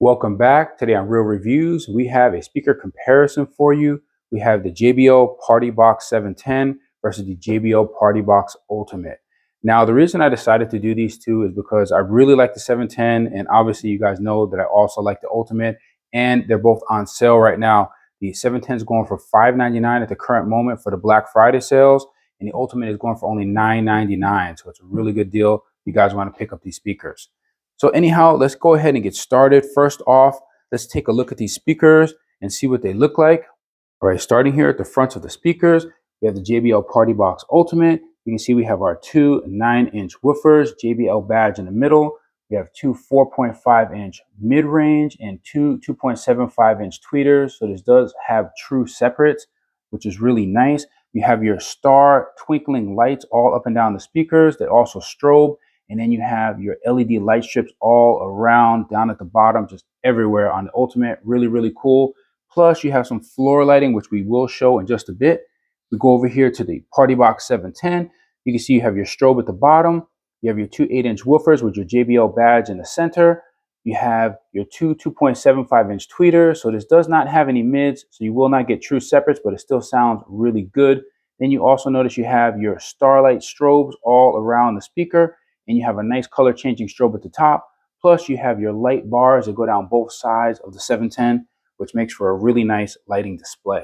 Welcome back. Today on Real Reviews, we have a speaker comparison for you. We have the JBL Partybox 710 versus the JBL Partybox Ultimate. Now, the reason I decided to do these two is because I really like the 710, and obviously you guys know that I also like the Ultimate, and they're both on sale right now. The 710 is going for $5.99 at the current moment for the Black Friday sales, and the Ultimate is going for only $9.99. So it's a really good deal if you guys want to pick up these speakers. So anyhow, let's go ahead and get started. First off, let's take a look at these speakers and see what they look like. All right, starting here at the front of the speakers, we have the JBL Partybox Ultimate. You can see we have our two 9-inch woofers, JBL badge in the middle. We have two 4.5-inch mid-range and two 2.75-inch tweeters. So this does have true separates, which is really nice. You have your star twinkling lights all up and down the speakers that also strobe. And then you have your LED light strips all around, down at the bottom, just everywhere on the Ultimate. Really, really cool. Plus, you have some floor lighting, which we will show in just a bit. We go over here to the Partybox 710. You can see you have your strobe at the bottom. You have your two 8-inch woofers with your JBL badge in the center. You have your two 2.75-inch tweeters. So this does not have any mids, so you will not get true separates, but it still sounds really good. Then you also notice you have your starlight strobes all around the speaker. And you have a nice color changing strobe at the top. Plus you have your light bars that go down both sides of the 710, which makes for a really nice lighting display.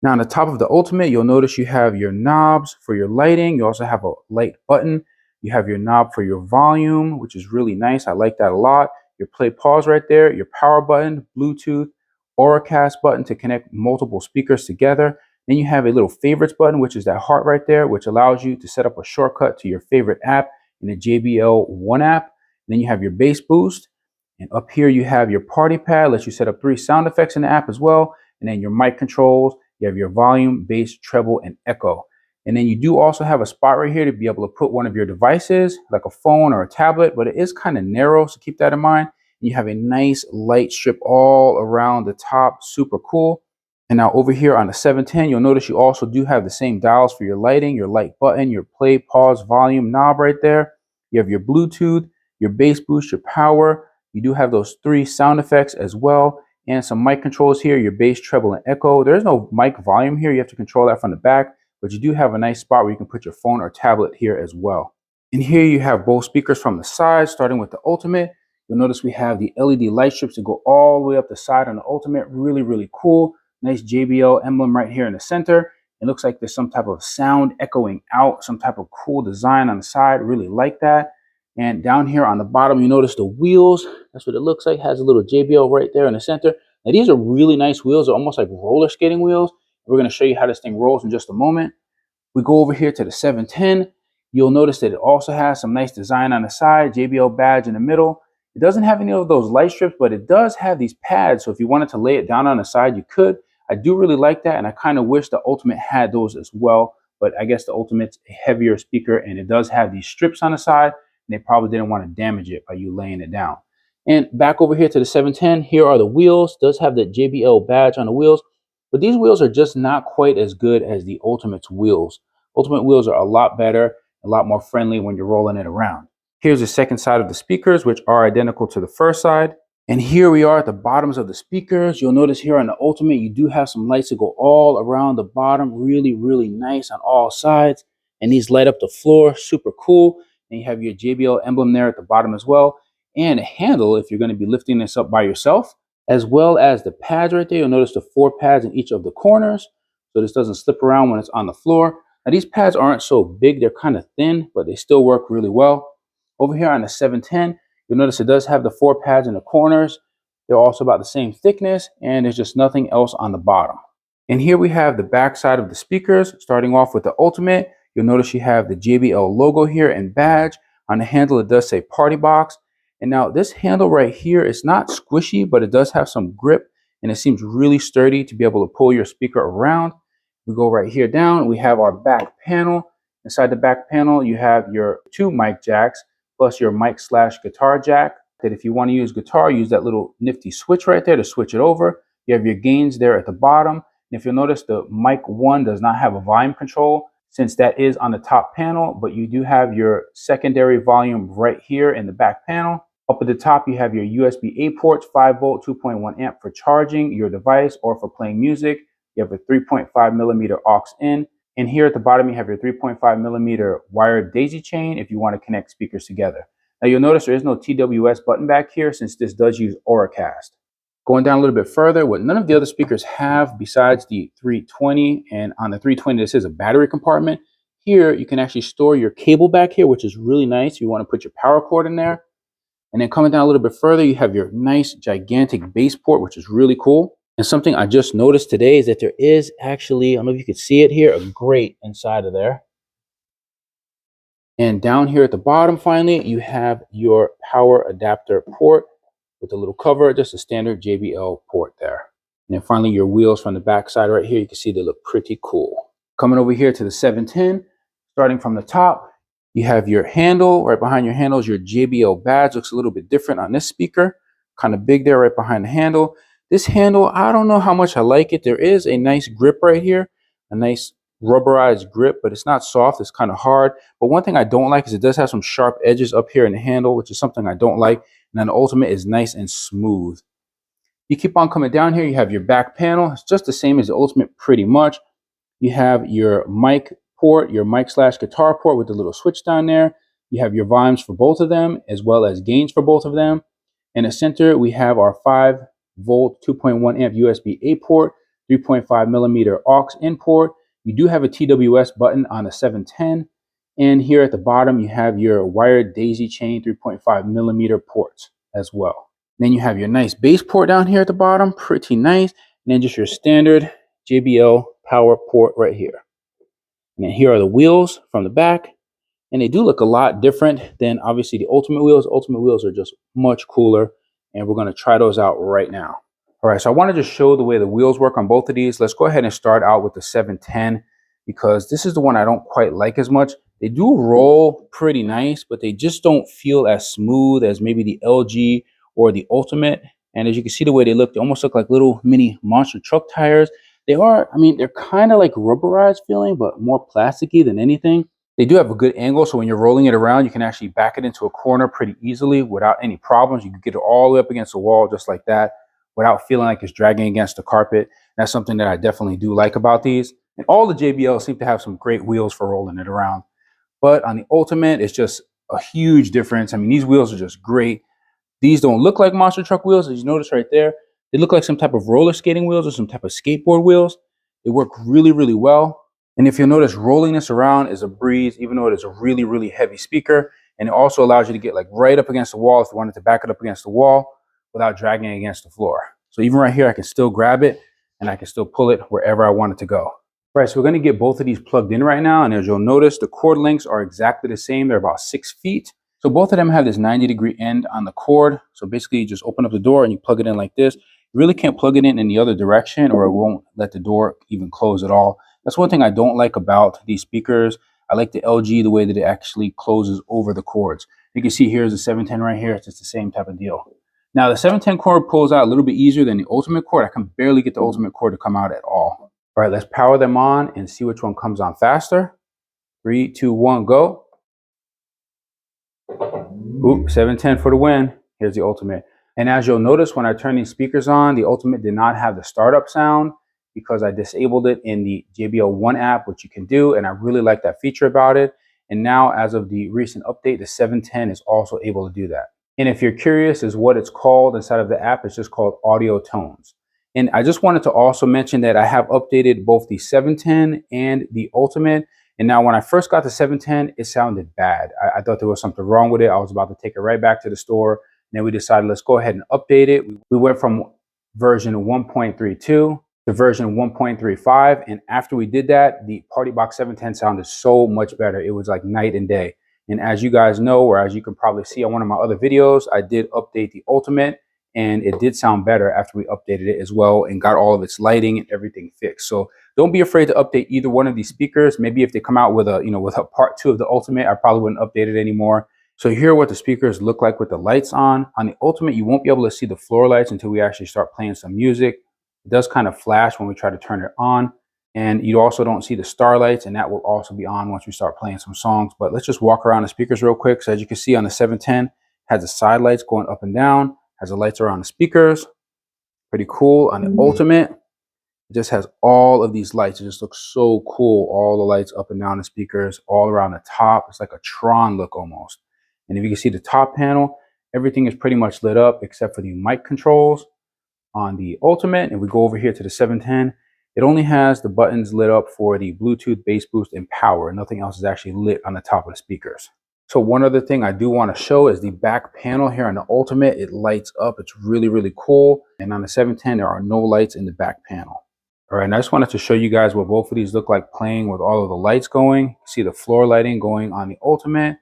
Now on the top of the Ultimate, you'll notice you have your knobs for your lighting. You also have a light button. You have your knob for your volume, which is really nice. I like that a lot. Your play pause right there, your power button, Bluetooth, Auracast button to connect multiple speakers together. Then you have a little favorites button, which is that heart right there, which allows you to set up a shortcut to your favorite app in the JBL One app. And then you have your bass boost, and up here you have your party pad, lets you set up 3 sound effects in the app as well. And then your mic controls, you have your volume, bass, treble, and echo. And then you do also have a spot right here to be able to put one of your devices, like a phone or a tablet, but it is kind of narrow, so keep that in mind. And you have a nice light strip all around the top, super cool. And now over here on the 710, you'll notice you also do have the same dials for your lighting, your light button, your play, pause, volume knob right there. You have your Bluetooth, your bass boost, your power. You do have those 3 sound effects as well, and some mic controls here, your bass, treble, and echo. There's no mic volume here. You have to control that from the back, but you do have a nice spot where you can put your phone or tablet here as well. And here you have both speakers from the side, starting with the Ultimate. You'll notice we have the LED light strips that go all the way up the side on the Ultimate. Really, really cool. Nice JBL emblem right here in the center. It looks like there's some type of sound echoing out, some type of cool design on the side. Really like that. And down here on the bottom, you notice the wheels. That's what it looks like. Has a little JBL right there in the center. Now these are really nice wheels. They're almost like roller skating wheels. We're going to show you how this thing rolls in just a moment. We go over here to the 710. You'll notice that it also has some nice design on the side, JBL badge in the middle. It doesn't have any of those light strips, but it does have these pads. So if you wanted to lay it down on the side, you could. I do really like that, and I kind of wish the Ultimate had those as well, but I guess the Ultimate's a heavier speaker, and it does have these strips on the side, and they probably didn't want to damage it by you laying it down. And back over here to the 710, here are the wheels. It does have the JBL badge on the wheels, but these wheels are just not quite as good as the Ultimate's wheels. Ultimate wheels are a lot better, a lot more friendly when you're rolling it around. Here's the second side of the speakers, which are identical to the first side. And here we are at the bottoms of the speakers. You'll notice here on the Ultimate, you do have some lights that go all around the bottom. Really, really nice on all sides. And these light up the floor, super cool. And you have your JBL emblem there at the bottom as well. And a handle if you're going to be lifting this up by yourself, as well as the pads right there. You'll notice the 4 pads in each of the corners, so this doesn't slip around when it's on the floor. Now these pads aren't so big, they're kind of thin, but they still work really well. Over here on the 710, you'll notice it does have the 4 pads in the corners. They're also about the same thickness, and there's just nothing else on the bottom. And here we have the back side of the speakers. Starting off with the Ultimate, you'll notice you have the JBL logo here and badge. On the handle, it does say Partybox. And now this handle right here is not squishy, but it does have some grip, and it seems really sturdy to be able to pull your speaker around. We go right here down, we have our back panel. Inside the back panel, you have your 2 mic jacks, plus your mic/guitar jack. That if you want to use guitar, use that little nifty switch right there to switch it over. You have your gains there at the bottom. And if you'll notice, the mic 1 does not have a volume control, since that is on the top panel, but you do have your secondary volume right here in the back panel. Up at the top, you have your USB-A ports, 5 volt, 2.1 amp for charging your device or for playing music. You have a 3.5 millimeter aux in. And here at the bottom, you have your 3.5 millimeter wired daisy chain if you want to connect speakers together. Now you'll notice there is no TWS button back here since this does use Auracast. Going down a little bit further, what none of the other speakers have besides the 320, and on the 320 this is a battery compartment. Here you can actually store your cable back here, which is really nice. You want to put your power cord in there. And then coming down a little bit further, you have your nice gigantic bass port, which is really cool. And something I just noticed today is that there is actually, I don't know if you can see it here, a grate inside of there. And down here at the bottom, finally, you have your power adapter port with a little cover, just a standard JBL port there. And then finally, your wheels from the back side right here, you can see they look pretty cool. Coming over here to the 710, starting from the top, you have your handle. Right behind your handle is your JBL badge. Looks a little bit different on this speaker. Kind of big there right behind the handle. This handle, I don't know how much I like it. There is a nice grip right here, a nice rubberized grip, but it's not soft. It's kind of hard. But one thing I don't like is it does have some sharp edges up here in the handle, which is something I don't like. And then the Ultimate is nice and smooth. You keep on coming down here. You have your back panel. It's just the same as the Ultimate pretty much. You have your mic port, your mic/guitar port with the little switch down there. You have your volumes for both of them, as well as gains for both of them. In the center, we have our 5 volt, 2.1 amp USB-A port, 3.5 millimeter aux in port. You do have a TWS button on the 710. And here at the bottom, you have your wired daisy chain 3.5 millimeter ports as well. Then you have your nice bass port down here at the bottom, pretty nice. And then just your standard JBL power port right here. And then here are the wheels from the back. And they do look a lot different than obviously the Ultimate wheels. Ultimate wheels are just much cooler. And we're going to try those out right now. All right, so I wanted to show the way the wheels work on both of these. Let's go ahead and start out with the 710 because this is the one I don't quite like as much. They do roll pretty nice, but they just don't feel as smooth as maybe the LG or the Ultimate. And as you can see the way they look, they almost look like little mini monster truck tires. They are, I mean, they're kind of like rubberized feeling, but more plasticky than anything. They do have a good angle, so when you're rolling it around, you can actually back it into a corner pretty easily without any problems. You can get it all the way up against the wall just like that without feeling like it's dragging against the carpet. That's something that I definitely do like about these. And all the JBLs seem to have some great wheels for rolling it around. But on the Ultimate, it's just a huge difference. I mean, these wheels are just great. These don't look like monster truck wheels, as you notice right there. They look like some type of roller skating wheels or some type of skateboard wheels. They work really, really well. And if you'll notice, rolling this around is a breeze, even though it is a really, really heavy speaker. And it also allows you to get like right up against the wall if you wanted to back it up against the wall without dragging it against the floor. So even right here, I can still grab it and I can still pull it wherever I want it to go. All right, so we're going to get both of these plugged in right now. And as you'll notice, the cord lengths are exactly the same. They're about 6 feet. So both of them have this 90-degree end on the cord. So basically, you just open up the door and you plug it in like this. You really can't plug it in the other direction or it won't let the door even close at all. That's one thing I don't like about these speakers. I like the LG, the way that it actually closes over the cords. You can see here's the 710 right here. It's just the same type of deal. Now, the 710 cord pulls out a little bit easier than the Ultimate cord. I can barely get the Ultimate cord to come out at all. All right, let's power them on and see which one comes on faster. 3, 2, 1, go. Ooh, 710 for the win. Here's the Ultimate. And as you'll notice, when I turn these speakers on, the Ultimate did not have the startup sound because I disabled it in the JBL One app, which you can do. And I really like that feature about it. And now, as of the recent update, the 710 is also able to do that. And if you're curious as what it's called inside of the app, it's just called Audio Tones. And I just wanted to also mention that I have updated both the 710 and the Ultimate. And now when I first got the 710, it sounded bad. I thought there was something wrong with it. I was about to take it right back to the store. And then we decided, let's go ahead and update it. We went from version 1.32 to version 1.35. And after we did that, the Partybox 710 sounded so much better. It was like night and day. And as you guys know, or as you can probably see on one of my other videos, I did update the Ultimate. And it did sound better after we updated it as well and got all of its lighting and everything fixed. So don't be afraid to update either one of these speakers. Maybe if they come out with a, with a part 2 of the Ultimate, I probably wouldn't update it anymore. So here are what the speakers look like with the lights on. On the Ultimate, you won't be able to see the floor lights until we actually start playing some music. It does kind of flash when we try to turn it on. And you also don't see the star lights, and that will also be on once we start playing some songs. But let's just walk around the speakers real quick. So as you can see on the 710, Has the side lights going up and down. Has the lights around the speakers. Pretty cool. On the Ultimate, it just has all of these lights. It just looks so cool. All the lights up and down the speakers, all around the top. It's like a Tron look almost. And if you can see the top panel, everything is pretty much lit up except for the mic controls. On the Ultimate, and we go over here to the 710, it only has the buttons lit up for the Bluetooth, bass boost, and power. Nothing else is actually lit on the top of the speakers. So one other thing I do want to show is the back panel here on the Ultimate. It lights up. It's really, really cool. And on the 710, there are no lights in the back panel. All right, and I just wanted to show you guys what both of these look like playing with all of the lights going. You see the floor lighting going on the Ultimate,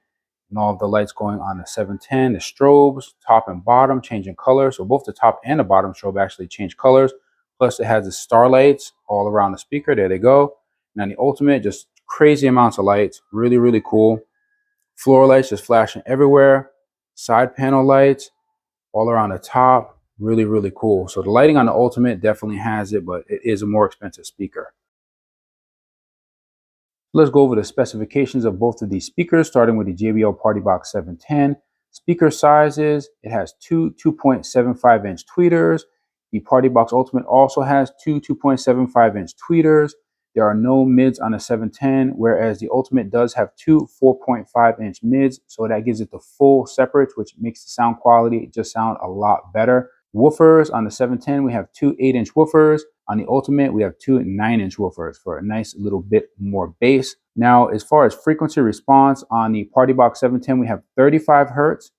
and all of the lights going on the 710, the strobes, top and bottom, changing colors. So both the top and the bottom strobe actually change colors. Plus it has the star lights all around the speaker. There they go. And on the Ultimate, just crazy amounts of lights. Really, really cool. Floor lights just flashing everywhere. Side panel lights all around the top. Really, really cool. So the lighting on the Ultimate definitely has it, but it is a more expensive speaker. Let's go over the specifications of both of these speakers, starting with the JBL Partybox 710. Speaker sizes, it has two 2.75-inch tweeters. The Partybox Ultimate also has two 2.75-inch tweeters. There are no mids on the 710, whereas the Ultimate does have two 4.5-inch mids, so that gives it the full separates, which makes the sound quality just sound a lot better. Woofers on the 710, we have two 8-inch woofers. On the Ultimate, we have two 9-inch woofers for a nice little bit more bass. Now, as far as frequency response, on the Partybox 710, we have 35 hertz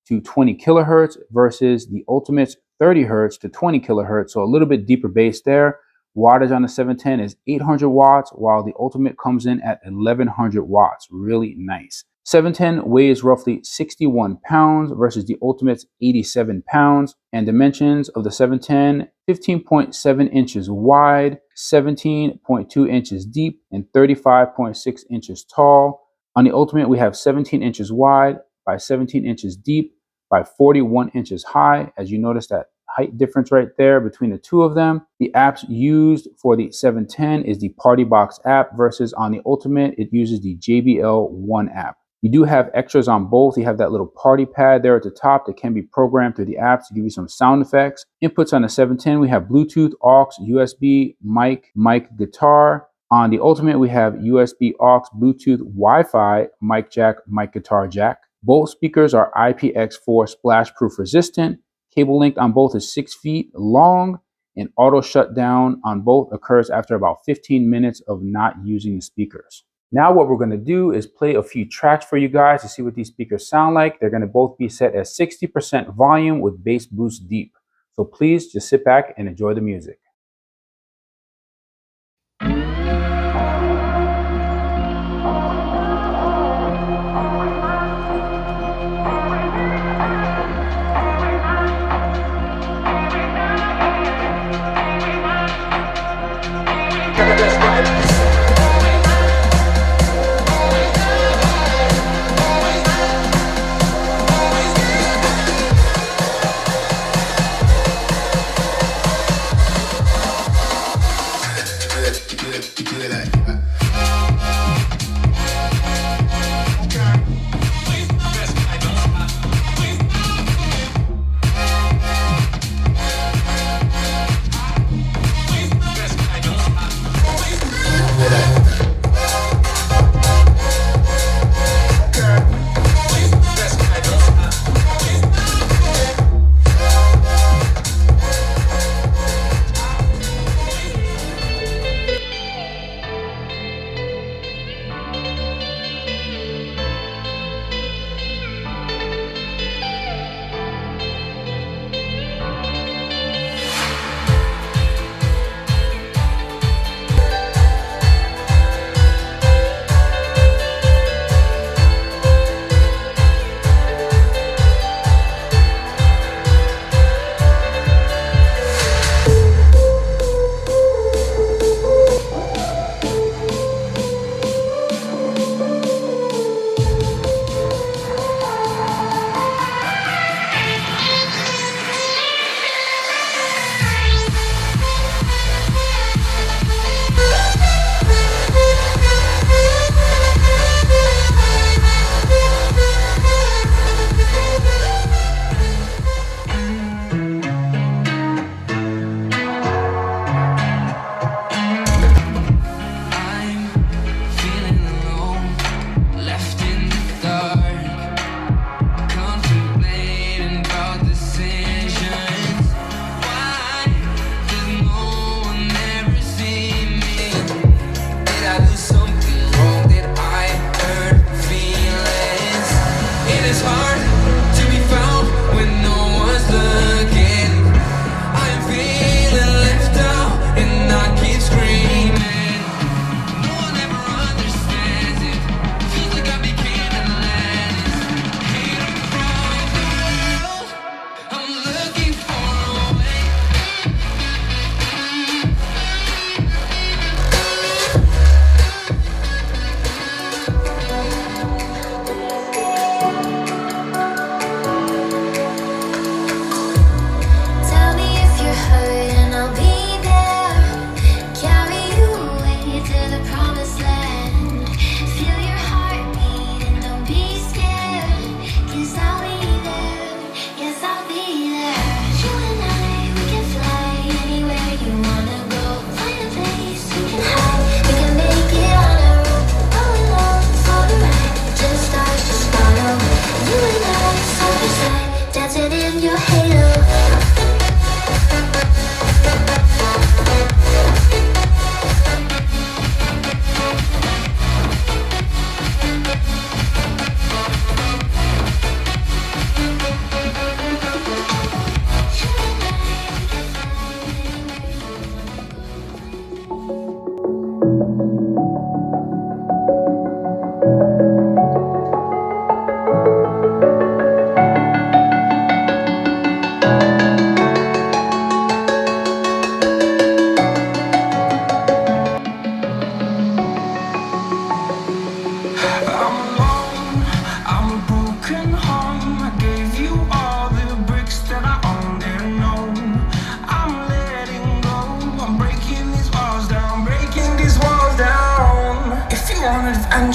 to 20 kilohertz versus the Ultimate's 30 hertz to 20 kilohertz, so a little bit deeper bass there. Wattage on the 710 is 800 watts, while the Ultimate comes in at 1100 watts. Really nice. 710 weighs roughly 61 pounds versus the Ultimate's 87 pounds. And dimensions of the 710, 15.7 inches wide, 17.2 inches deep, and 35.6 inches tall. On the Ultimate, we have 17 inches wide by 17 inches deep by 41 inches high. As you notice that height difference right there between the two of them. The apps used for the 710 is the Partybox app versus on the Ultimate, it uses the JBL One app. You do have extras on both. You have that little party pad there at the top that can be programmed through the apps to give you some sound effects. Inputs on the 710, we have Bluetooth, aux, USB, mic, guitar. On the Ultimate, we have USB, aux, Bluetooth, Wi-Fi, mic jack, mic guitar jack. Both speakers are IPX4 splash proof resistant. Cable length on both is 6 feet long, and auto shutdown on both occurs after about 15 minutes of not using the speakers. Now what we're going to do is play a few tracks for you guys to see what these speakers sound like. They're going to both be set at 60% volume with bass boost deep. So please just sit back and enjoy the music.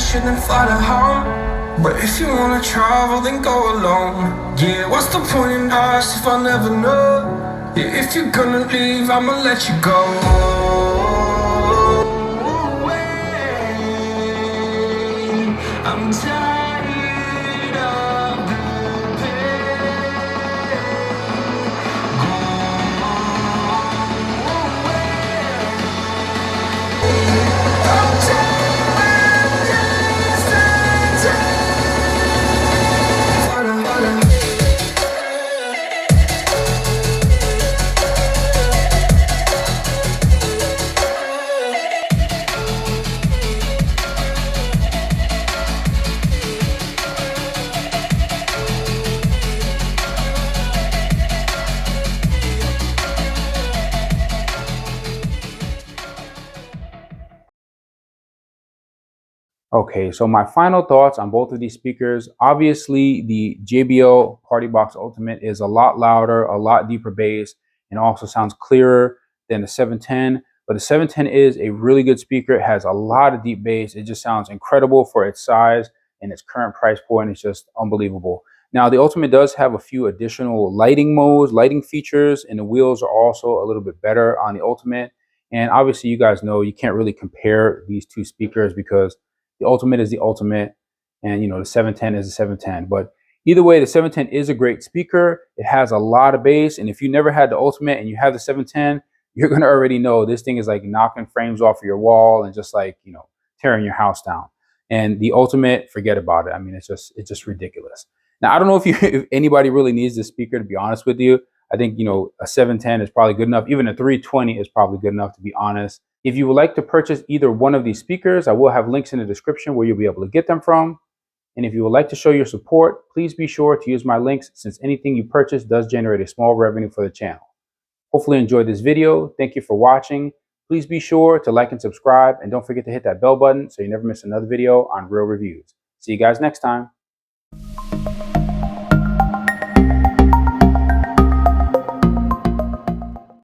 shit and fly to home. But if you wanna travel, then go alone. Yeah, what's the point in us if I never know? Yeah, if you're gonna leave, I'ma let you go. I'm tired of the Okay, so my final thoughts on both of these speakers. Obviously, the JBL Partybox Ultimate is a lot louder, a lot deeper bass, and also sounds clearer than the 710. But the 710 is a really good speaker. It has a lot of deep bass. It just sounds incredible for its size and its current price point. It's just unbelievable. Now, the Ultimate does have a few additional lighting modes, lighting features, and the wheels are also a little bit better on the Ultimate. And obviously, you guys know you can't really compare these two speakers because the Ultimate is the Ultimate, and the 710 is the 710. But either way, the 710 is a great speaker. It has a lot of bass, and if you never had the Ultimate and you have the 710, you're gonna already know this thing is like knocking frames off of your wall and just like tearing your house down. And the Ultimate, forget about it. I mean, it's just ridiculous. Now, I don't know if anybody really needs this speaker, to be honest with you. I think a 710 is probably good enough. Even a 320 is probably good enough, to be honest. If you would like to purchase either one of these speakers, I will have links in the description where you'll be able to get them from. And if you would like to show your support, please be sure to use my links, since anything you purchase does generate a small revenue for the channel. Hopefully you enjoyed this video. Thank you for watching. Please be sure to like and subscribe, and don't forget to hit that bell button so you never miss another video on Real Reviews. See you guys next time.